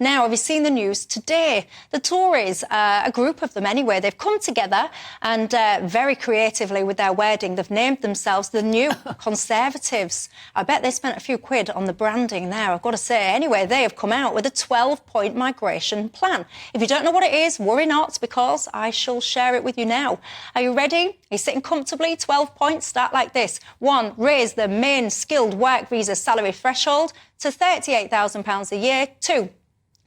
Now, have you seen the news today? The Tories, a group of them anyway, they've come together and very creatively with their wording, they've named themselves the New Conservatives. I bet they spent a few quid on the branding there, I've got to say. Anyway, they have come out with a 12-point migration plan. If you don't know what it is, worry not, because I shall share it with you now. Are you ready? Are you sitting comfortably? 12 points start like this. 1, raise the main skilled work visa salary threshold to £38,000 a year. 2,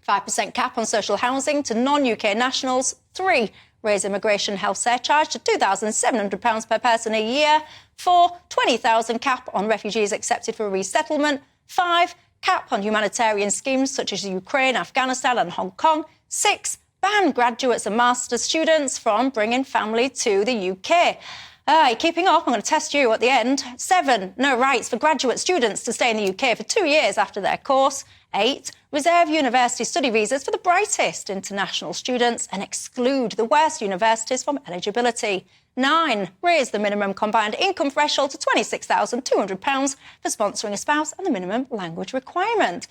5% cap on social housing to non-UK nationals. 3, raise immigration health surcharge to £2,700 per person a year. 4, 20,000 cap on refugees accepted for resettlement. 5, cap on humanitarian schemes such as Ukraine, Afghanistan and Hong Kong. 6, ban graduates and master's students from bringing family to the UK. You're keeping up, I'm going to test you at the end. 7, no rights for graduate students to stay in the UK for 2 years after their course. 8, reserve university study visas for the brightest international students and exclude the worst universities from eligibility. 9, raise the minimum combined income threshold to £26,200 for sponsoring a spouse and the minimum language requirement.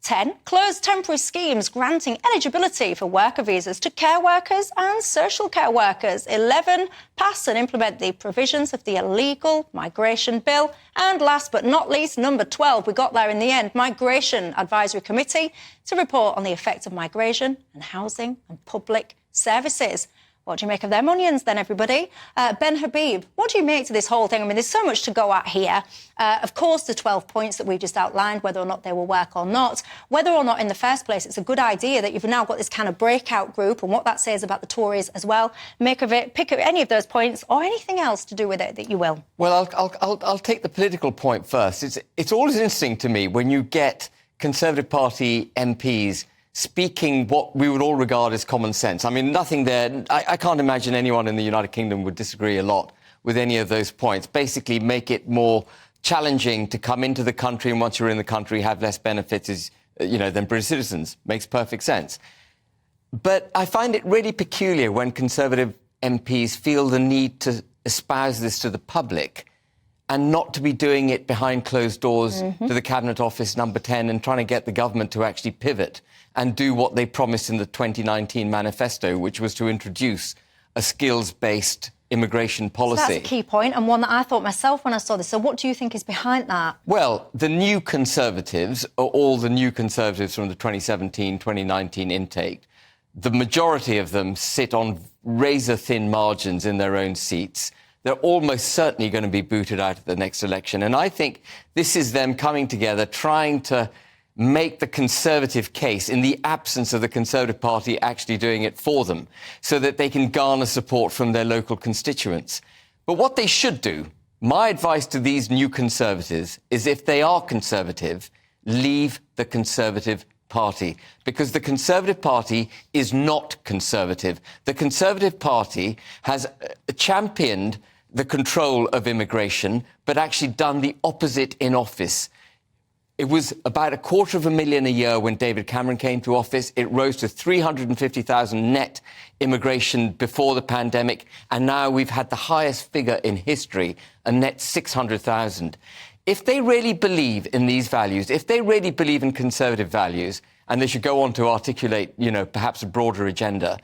10, close temporary schemes granting eligibility for worker visas to care workers and social care workers. 11, pass and implement the provisions of the illegal migration bill. And last but not least, number 12, we got there in the end, Migration Advisory Committee to report on the effect of migration and housing and public services. What do you make of them onions then, everybody? Ben Habib, what do you make to this whole thing? I mean, there's so much to go at here. Of course, the 12 points that we just outlined, whether or not they will work or not, whether or not in the first place it's a good idea that you've now got this kind of breakout group and what that says about the Tories as well. Make of it, pick up any of those points or anything else to do with it that you will. Well, I'll take the political point first. It's always interesting to me when you get Conservative Party MPs speaking what we would all regard as common sense. I mean, nothing there. I can't imagine anyone in the United Kingdom would disagree a lot with any of those points. Basically, make it more challenging to come into the country, and once you're in the country, have less benefits than British citizens. Makes perfect sense. But I find it really peculiar when Conservative MPs feel the need to espouse this to the public and not to be doing it behind closed doors to the Cabinet Office number 10 and trying to get the government to actually pivot and do what they promised in the 2019 manifesto, which was to introduce a skills-based immigration policy. So that's a key point, and one that I thought myself when I saw this. So what do you think is behind that? Well, the New Conservatives, or all the New Conservatives from the 2017-2019 intake, the majority of them sit on razor-thin margins in their own seats. They're almost certainly going to be booted out at the next election. And I think this is them coming together, trying to make the Conservative case in the absence of the Conservative Party actually doing it for them, so that they can garner support from their local constituents. But what they should do, my advice to these New Conservatives, is if they are Conservative, leave the Conservative Party, because the Conservative Party is not Conservative. The Conservative Party has championed the control of immigration, but actually done the opposite in office. It was about 250,000 a year when David Cameron came to office. It rose to 350,000 net immigration before the pandemic, and now we've had the highest figure in history, a net 600,000. If they really believe in these values, if they really believe in Conservative values, and they should go on to articulate, perhaps a broader agenda,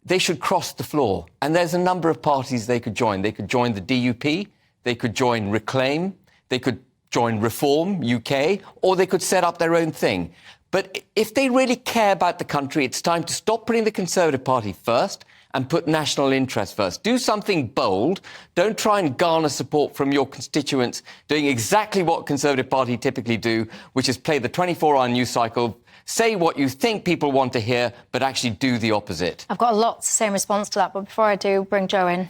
they should cross the floor. And there's a number of parties they could join. They could join the DUP, they could join Reclaim, they could join Reform UK, or they could set up their own thing. But if they really care about the country, it's time to stop putting the Conservative Party first and put national interest first. Do something bold. Don't try and garner support from your constituents doing exactly what Conservative Party typically do, which is play the 24-hour news cycle, say what you think people want to hear, but actually do the opposite. I've got a lot to say in response to that, but before I do, bring Jo in.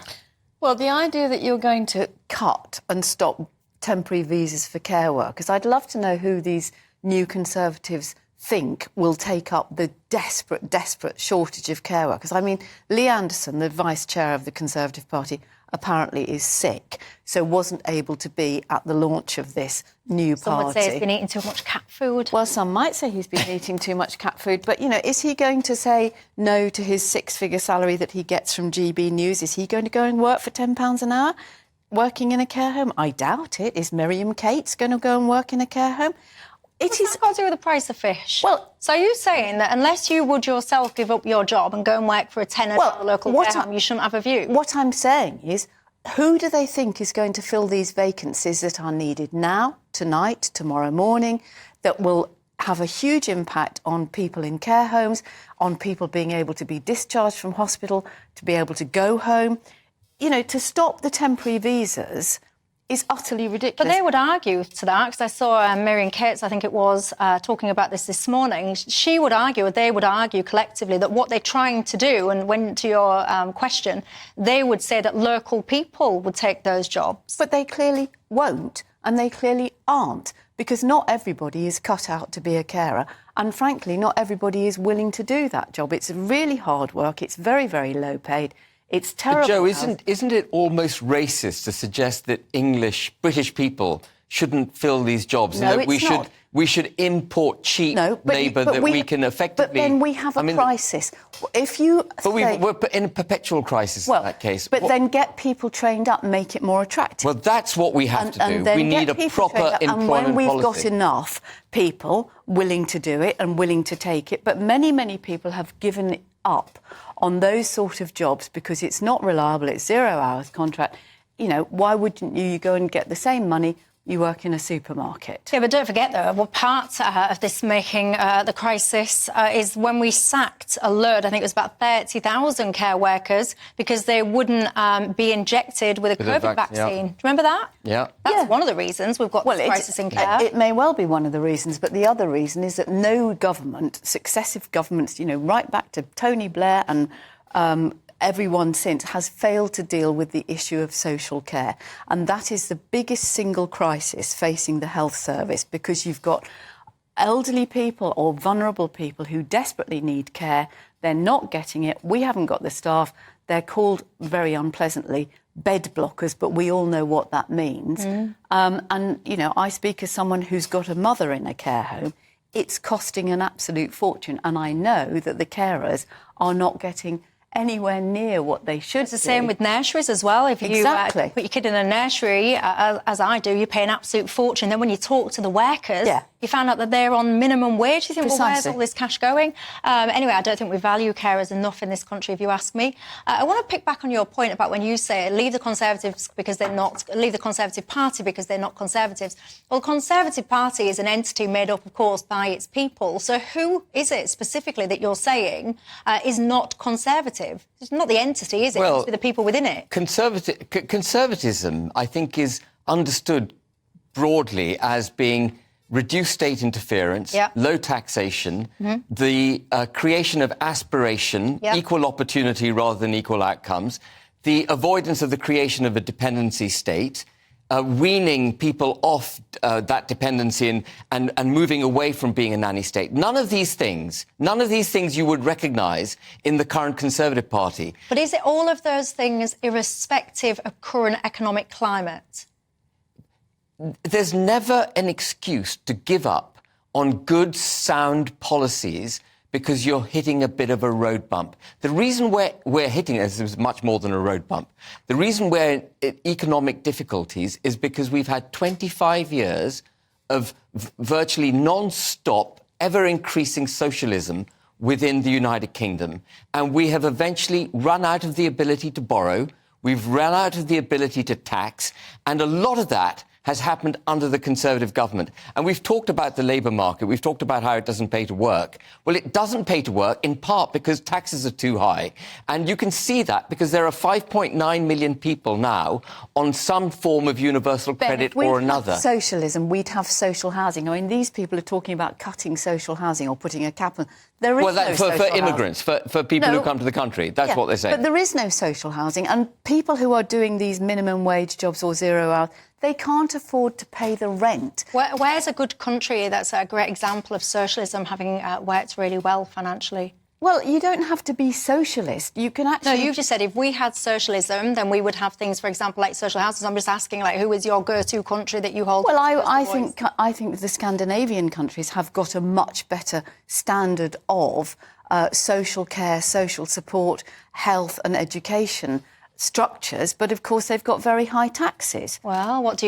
Well, the idea that you're going to cut and stop temporary visas for care workers, I'd love to know who these New Conservatives think will take up the desperate shortage of care workers. I mean, Lee Anderson, the vice chair of the Conservative Party, apparently is sick, so wasn't able to be at the launch of this new party. Some would say he's been eating too much cat food. Well, some might say he's been eating too much cat food, but, is he going to say no to his six-figure salary that he gets from GB News? Is he going to go and work for £10 an hour, working in a care home? I doubt it. Is Miriam Cates going to go and work in a care home? What's that got to do with the price of fish? Well, so are you saying that unless you would yourself give up your job and go and work for a tenant at a local care home, you shouldn't have a view? What I'm saying is, who do they think is going to fill these vacancies that are needed now, tonight, tomorrow morning, that will have a huge impact on people in care homes, on people being able to be discharged from hospital, to be able to go home? You know, to stop the temporary visas is utterly ridiculous. But they would argue to that, because I saw Miriam Cates, I think it was, talking about this morning. She would argue, or they would argue collectively, that what they're trying to do, and when to your question, they would say that local people would take those jobs. But they clearly won't, and they clearly aren't, because not everybody is cut out to be a carer, and frankly, not everybody is willing to do that job. It's really hard work, it's very, very low paid. It's terrible. But Joe, isn't it almost racist to suggest that British people shouldn't fill these jobs? No, and that it's not. We should import cheap labour that we can effectively... But then we have a crisis. If you we're in a perpetual crisis in that case. But then get people trained up and make it more attractive. Well, that's what we have to do. We need a proper employment policy. And when we've got enough people willing to do it and willing to take it, but many, many people have given up on those sort of jobs because it's not reliable, it's 0 hours contract. You know, why wouldn't you go and get the same money you work in a supermarket? Yeah, but don't forget, though, well, part of this making the crisis is when we sacked a load, I think it was about 30,000 care workers because they wouldn't be injected with a COVID vaccine. Yeah. Do you remember that? Yeah. That's one of the reasons we've got this crisis in care. It may well be one of the reasons, but the other reason is that no government, successive governments, you know, right back to Tony Blair and everyone since, has failed to deal with the issue of social care. And that is the biggest single crisis facing the health service, because you've got elderly people or vulnerable people who desperately need care. They're not getting it. We haven't got the staff. They're called, very unpleasantly, bed blockers, but we all know what that means. And, you know, I speak as someone who's got a mother in a care home. It's costing an absolute fortune. And I know that the carers are not getting anywhere near what they should. It's the same with nurseries as well. If you put your kid in a nursery, as I do, you pay an absolute fortune. Then when you talk to the workers, you find out that they're on minimum wage. You think, well, where's all this cash going? Anyway, I don't think we value carers enough in this country, if you ask me. I want to pick back on your point about when you say leave the Conservatives because they're not, leave the Conservative Party because they're not Conservatives. Well, the Conservative Party is an entity made up, of course, by its people. So who is it specifically that you're saying is not Conservative? It's not the entity, is it? Well, it's the people within it. Conservatism, I think, is understood broadly as being reduced state interference, low taxation, the creation of aspiration, equal opportunity rather than equal outcomes, the avoidance of the creation of a dependency state, weaning people off that dependency and moving away from being a nanny state. None of these things you would recognise in the current Conservative Party. But is it all of those things irrespective of current economic climate? There's never an excuse to give up on good, sound policies because you're hitting a bit of a road bump. The reason we're hitting this is much more than a road bump. The reason we're in economic difficulties is because we've had 25 years of virtually non-stop, ever-increasing socialism within the United Kingdom. And we have eventually run out of the ability to borrow, we've run out of the ability to tax, and a lot of that has happened under the Conservative government. And we've talked about the labour market. We've talked about how it doesn't pay to work. Well, it doesn't pay to work in part because taxes are too high. And you can see that because there are 5.9 million people now on some form of universal credit or another. If socialism, we'd have social housing. I mean, these people are talking about cutting social housing or putting a cap on. There is no social for immigrants, for people who come to the country. That's what they say. But there is no social housing. And people who are doing these minimum wage jobs or 0 hours, they can't afford to pay the rent. Where's a good country that's a great example of socialism having worked really well financially? Well, you don't have to be socialist. You can actually... No, you've just said if we had socialism, then we would have things, for example, like social houses. I'm just asking, like, who is your go-to country that you hold? Well, I think the Scandinavian countries have got a much better standard of social care, social support, health and education structures, but of course they've got very high taxes. Well, what do you